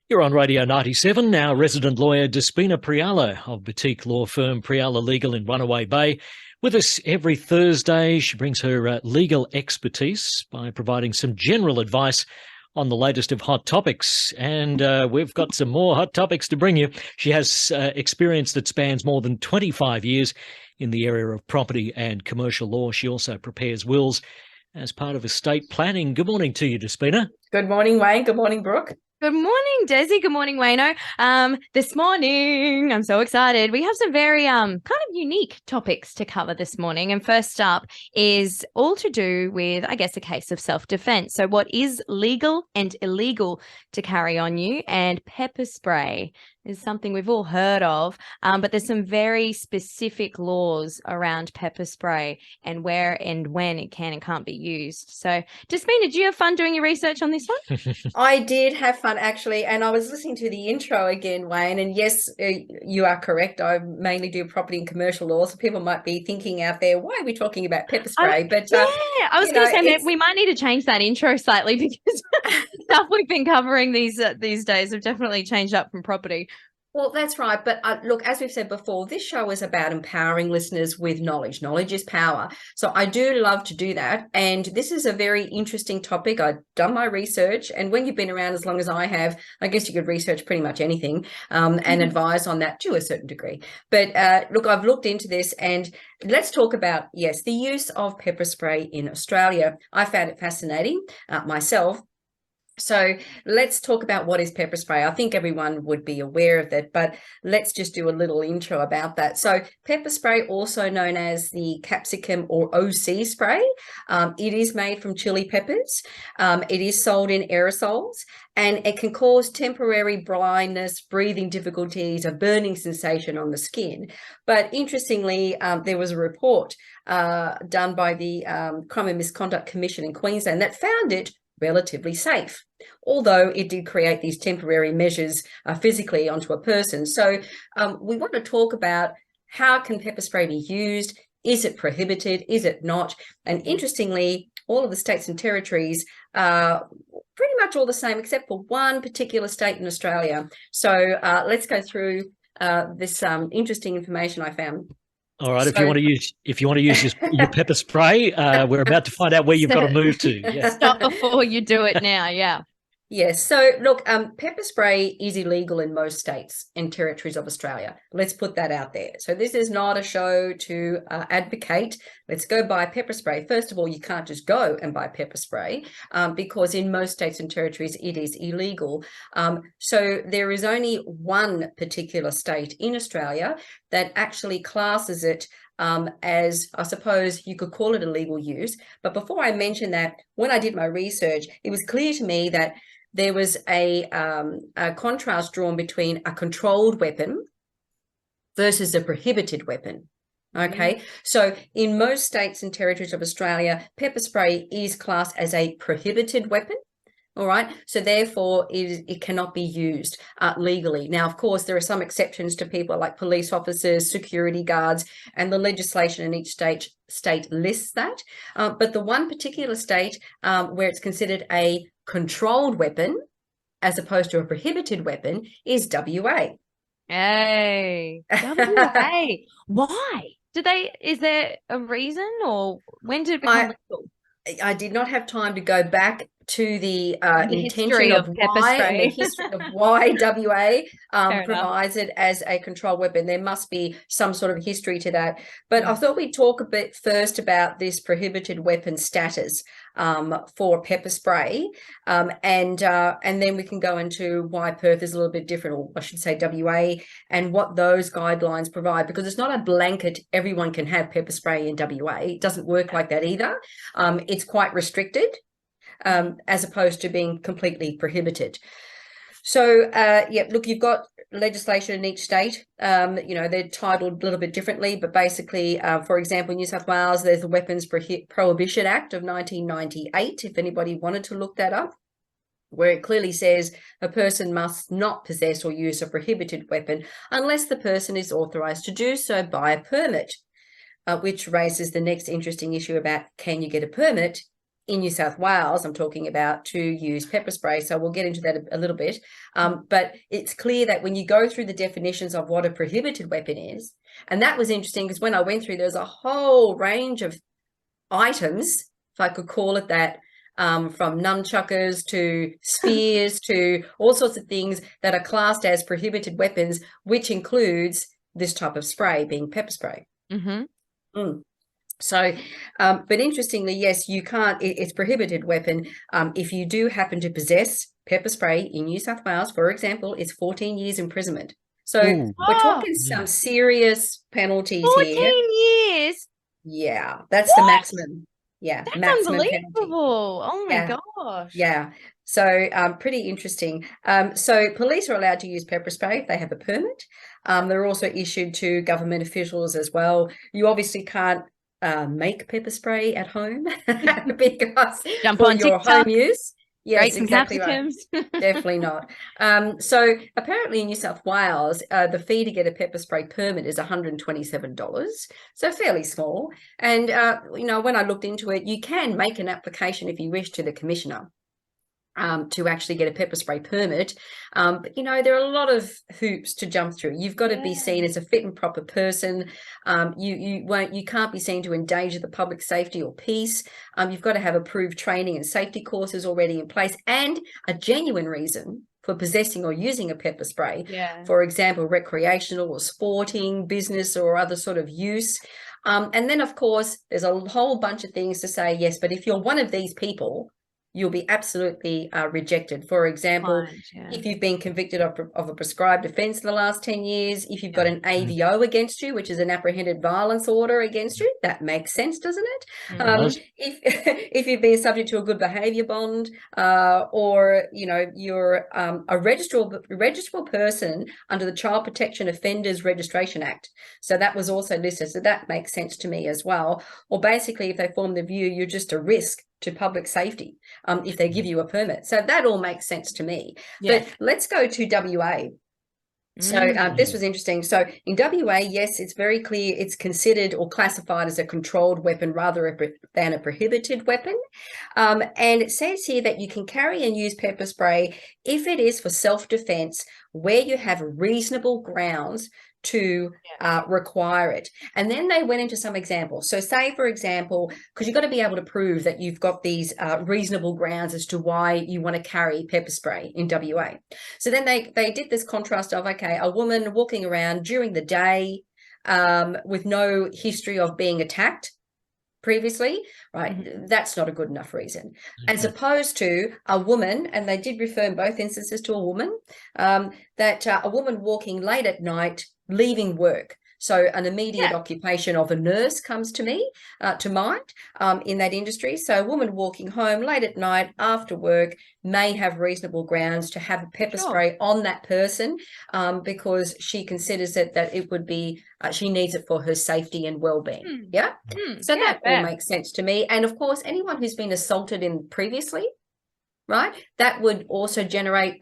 You're on Radio 97, now resident lawyer Despina Priala of boutique law firm Priala Legal in Runaway Bay. With us every Thursday, she brings her legal expertise by providing some general advice on the latest of hot topics. And we've got some more hot topics to bring you. She has experience that spans more than 25 years in the area of property and commercial law. She also prepares wills as part of estate planning. Good morning to you, Despina. Good morning, Wayne. Good morning, Brooke. Good morning, Desi. Good morning, Wayno. This morning, I'm so excited. We have some very kind of unique topics to cover this morning. And first up is all to do with, I guess, a case of self-defense. So what is legal and illegal to carry on you? And pepper spray is something we've all heard of, but there's some very specific laws around pepper spray and where and when it can and can't be used. So, Despina, did you have fun doing your research on this one? I did have fun, actually, and I was listening to the intro again, Wayne, and yes, you are correct. I mainly do property and commercial law, so people might be thinking out there, why are we talking about pepper spray? I was going to say that we might need to change that intro slightly because stuff we've been covering these days have definitely changed up from property. Well, that's right. But look, as we've said before, this show is about empowering listeners with knowledge. Knowledge is power. So I do love to do that. And this is a very interesting topic. I've done my research. And when you've been around as long as I have, I guess you could research pretty much anything and advise on that to a certain degree. But look, I've looked into this and let's talk about, yes, the use of pepper spray in Australia. I found it fascinating myself. So let's talk about what is pepper spray. I think everyone would be aware of that, but let's just do a little intro about that. So pepper spray, also known as the capsicum or OC spray, it is made from chili peppers. It is sold in aerosols and it can cause temporary blindness, breathing difficulties, a burning sensation on the skin. But interestingly, there was a report done by the Crime and Misconduct Commission in Queensland that found it relatively safe, although it did create these temporary measures physically onto a person. So we want to talk about how can pepper spray be used? Is it prohibited? Is it not? And interestingly, all of the states and territories are pretty much all the same, except for one particular state in Australia. So let's go through this interesting information I found. All right, if you want to use your pepper spray, we're about to find out where you've got to move to. Yes. Stop before you do it now, yeah. Yes, so look, pepper spray is illegal in most states and territories of Australia. Let's put that out there. So this is not a show to advocate. Let's go buy pepper spray. First of all, you can't just go and buy pepper spray because in most states and territories it is illegal. So there is only one particular state in Australia that actually classes it as, I suppose you could call it illegal use. But before I mention that, when I did my research, it was clear to me that there was a contrast drawn between a controlled weapon versus a prohibited weapon. Okay, so in most states and territories of Australia, pepper spray is classed as a prohibited weapon. All right, so therefore it cannot be used legally. Now, of course, there are some exceptions to people like police officers, security guards, and the legislation in each state lists that. But the one particular state where it's considered a controlled weapon as opposed to a prohibited weapon is WA. Hey, WA. Why? Is there a reason, or when did it become legal? I did not have time to go back to the intention of why and the history of why WA provides it as a controlled weapon. There must be some sort of history to that. But I thought we'd talk a bit first about this prohibited weapon status for pepper spray, and then we can go into why Perth is a little bit different, or I should say WA, and what those guidelines provide, because it's not a blanket everyone can have pepper spray in WA. It doesn't work like that either. It's quite restricted. As opposed to being completely prohibited. So, look, you've got legislation in each state. They're titled a little bit differently, but basically, for example, in New South Wales, there's the Weapons Prohibition Act of 1998, if anybody wanted to look that up, where it clearly says a person must not possess or use a prohibited weapon unless the person is authorised to do so by a permit, which raises the next interesting issue about can you get a permit in New South Wales, I'm talking about, to use pepper spray. So we'll get into that a little bit. But it's clear that when you go through the definitions of what a prohibited weapon is, and that was interesting because when I went through, there's a whole range of items, if I could call it that, from nunchuckers to spears to all sorts of things that are classed as prohibited weapons, which includes this type of spray being pepper spray. So, but interestingly, yes, you can't, it's prohibited weapon. If you do happen to possess pepper spray in New South Wales, for example, it's 14 years imprisonment. So we're talking some serious penalties 14 here. years. Yeah, that's the maximum. Yeah, That's maximum unbelievable. penalty. Oh my Yeah. gosh. Yeah. So pretty interesting. So police are allowed to use pepper spray if they have a permit. They're also issued to government officials as well. You obviously can't make pepper spray at home because Jump for on your TikTok. home use. Yes, Grapes and exactly right. capsicums. Definitely not. So apparently in New South Wales, the fee to get a pepper spray permit is $127, so fairly small. And, when I looked into it, you can make an application if you wish to the commissioner to actually get a pepper spray permit. But, there are a lot of hoops to jump through. You've got to be seen as a fit and proper person. You can't be seen to endanger the public safety or peace. You've got to have approved training and safety courses already in place and a genuine reason for possessing or using a pepper spray. For example, recreational or sporting, business or other sort of use. And then, of course, there's a whole bunch of things to say, yes, but if you're one of these people, you'll be absolutely rejected. For example, if you've been convicted of a prescribed offence in the last 10 years, if you've got an AVO against you, which is an apprehended violence order against you, that makes sense, doesn't it? If you've been subject to a good behaviour bond, or you're a registrable person under the Child Protection Offenders Registration Act, so that was also listed. So that makes sense to me as well. Or basically, if they form the view you're just a risk to public safety if they give you a permit. So that all makes sense to me. But let's go to WA. So this was interesting. So in WA, yes, it's very clear it's considered or classified as a controlled weapon rather than a prohibited weapon. And it says here that you can carry and use pepper spray if it is for self-defense where you have reasonable grounds to require it. And then they went into some examples. So say, for example, because you've got to be able to prove that you've got these reasonable grounds as to why you want to carry pepper spray in WA. So then they did this contrast of, okay, a woman walking around during the day with no history of being attacked previously, right? That's not a good enough reason. As opposed to a woman, and they did refer in both instances to a woman, that a woman walking late at night, leaving work. So an immediate occupation of a nurse comes to mind in that industry. So a woman walking home late at night after work may have reasonable grounds to have a pepper spray on that person because she considers that it would be, she needs it for her safety and well-being. So that all makes sense to me. And of course, anyone who's been assaulted previously, right, that would also generate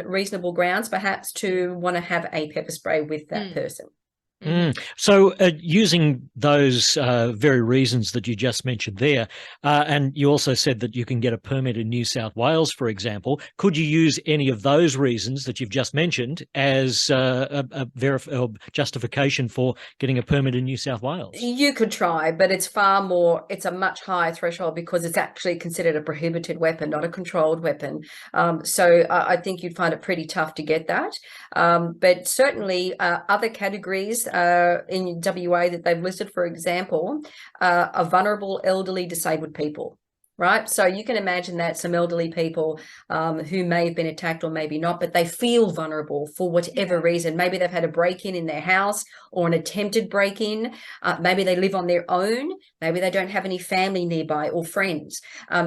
reasonable grounds perhaps to want to have a pepper spray with that person. So using those very reasons that you just mentioned there, and you also said that you can get a permit in New South Wales, for example, could you use any of those reasons that you've just mentioned as a justification for getting a permit in New South Wales? You could try, but it's a much higher threshold because it's actually considered a prohibited weapon, not a controlled weapon. So I think you'd find it pretty tough to get that. But certainly other categories in WA that they've listed, for example, are vulnerable, elderly, disabled people. Right. So you can imagine that some elderly people who may have been attacked or maybe not, but they feel vulnerable for whatever reason. Maybe they've had a break-in in their house or an attempted break-in. Maybe they live on their own. Maybe they don't have any family nearby or friends.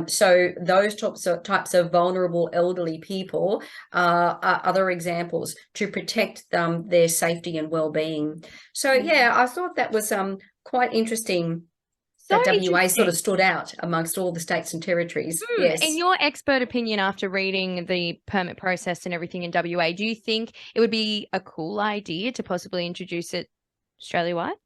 So those types of vulnerable elderly people are other examples to protect their safety and well-being. So, I thought that was quite interesting. That WA sort of stood out amongst all the states and territories. Yes. In your expert opinion, after reading the permit process and everything in WA, do you think it would be a cool idea to possibly introduce it Australia-wide?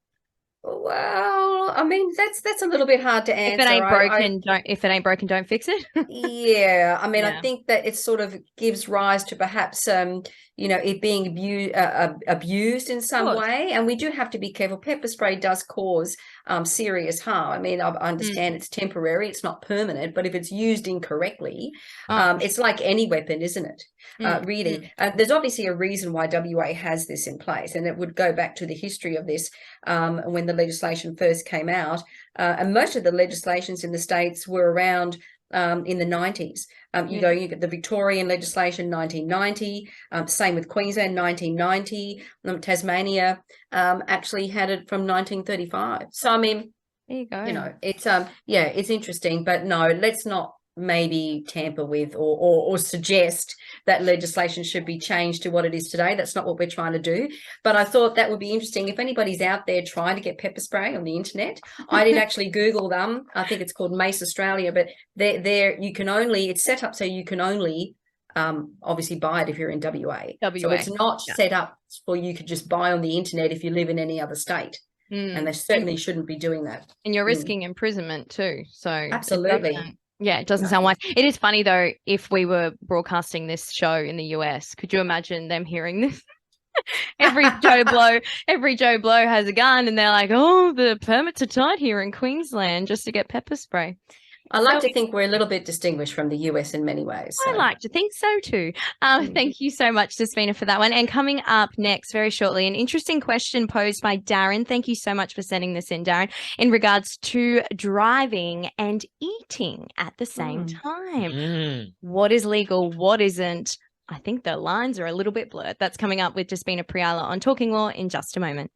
Well, I mean, that's a little bit hard to If answer. it ain't broken, don't fix it. Yeah, I mean, I Yeah. think that it sort of gives rise to perhaps it being abused in some course. way, and we do have to be careful. Pepper spray does cause serious harm. I mean, I understand it's temporary, it's not permanent, but if it's used incorrectly, Oh, it's like any weapon, isn't it? Really. There's obviously a reason why WA has this in place, and it would go back to the history of this when the legislation first came out. And most of the legislations in the states were around in the 90s. You get the Victorian legislation, 1990. Same with Queensland, 1990. Tasmania actually had it from 1935. So, I mean, there you go. you know, it's it's interesting, but no, let's not maybe tamper with or suggest that legislation should be changed to what it is today. That's not what we're trying to do. But I thought that would be interesting if anybody's out there trying to get pepper spray on the internet. I did actually Google them. I think it's called Mace Australia, but it's set up so you can only obviously buy it if you're in WA. So it's not set up for you to just buy on the internet if you live in any other state. And they certainly shouldn't be doing that. And you're risking imprisonment too. So absolutely. It doesn't sound wise. It is funny though, if we were broadcasting this show in the US, could you imagine them hearing this? every Joe Blow has a gun and they're like, oh, the permits are tight here in Queensland just to get pepper spray. I like to think we're a little bit distinguished from the US in many ways. So. I like to think so too. Thank you so much, Despina, for that one. And coming up next, very shortly, an interesting question posed by Darren. Thank you so much for sending this in, Darren, in regards to driving and eating at the same time. What is legal? What isn't? I think the lines are a little bit blurred. That's coming up with Despina Priala on Talking Law in just a moment.